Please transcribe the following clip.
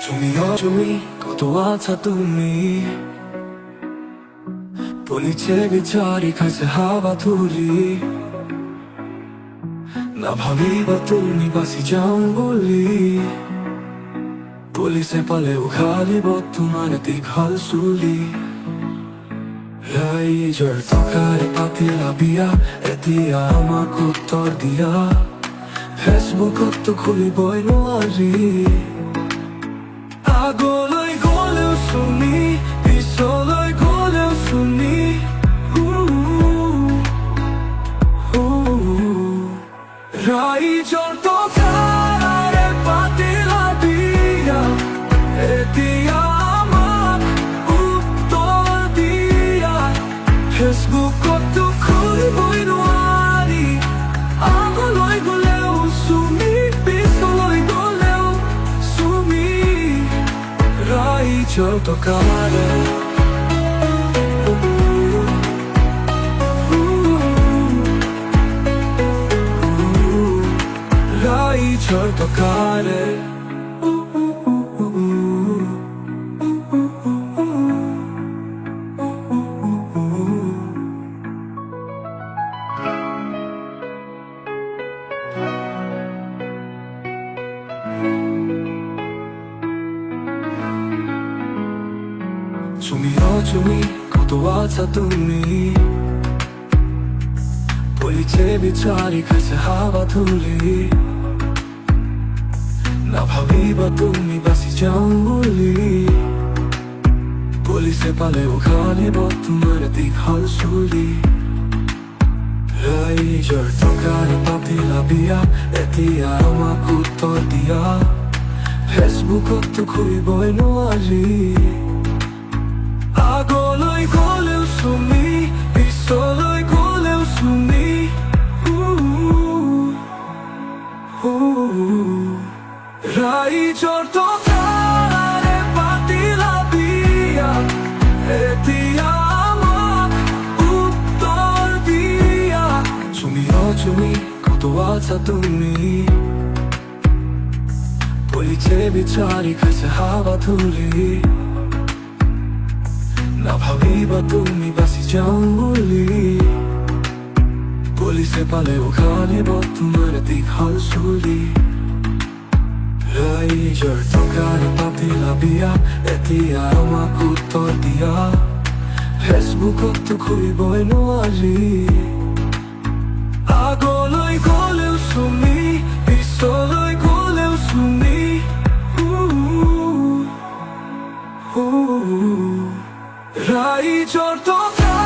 তুমি কত আছা তুমি পলিছে বিচারি খাইছে হাওয়া ধুলি না ভাবিবা তুমি বাসি যাও বলি পুলিশে পালে উখালিব তোমার দীঘল চুলি ৰাইজৰ টকাৰে পাতিলা বিয়া এতিয়া আমাক উত্তৰ দিয়া ফেচবুকতো খুলিবই নোৱাৰি আগলৈ গলেও শুনি পিছলৈ গলেও শুনি ৰাইজৰ টকাৰে পাতিলা বিয়া এতিয়া আমাক উত্তৰ দিয়া ফেচবুকতো খুলিবই নোৱাৰি আগলৈ গলেও শুনি পিছলৈ গলেও শুনি ৰাইজৰ টকাৰে ৰাইজৰ টকাৰে তুমি কত আছা তুমি পলিছে বিচারি খাইছে হাওয়া ধুলি না ভাবিবা তুমি বাসি যাও বলি পুলিশে পালে উখালিব তোমাৰ দীঘল চুলি ৰাইজৰ টকাৰে পাতিলা বিয়া এতিয়া আমাক উত্তৰ দিয়া ফেচবুকতো খুলিবই নোৱাৰি আগলৈ গলেও শুনি পিছলৈ গলেও শুনি ৰাইজৰ টকাৰে পাতিলা বিয়া এতিয়া আমাক উত্তৰ দিয়া তুমি কত আছা তুমি পলিছে বিচাৰি খাইছে হাওয়া ধুলি না ভাবিবা তুমি বাসি যাও বলি পুলিশে পালে উখালিব তোমাৰ দীঘল চুলি ৰাইজৰ টকাৰে পাতিলা বিয়া এতিয়া আমাক উত্তৰ দিয়া ফেচবুকতো খুলিবই নোৱাৰি আগলৈ গলেও শুনি পিছলৈ গলেও শুনি ৰাইজৰ টকা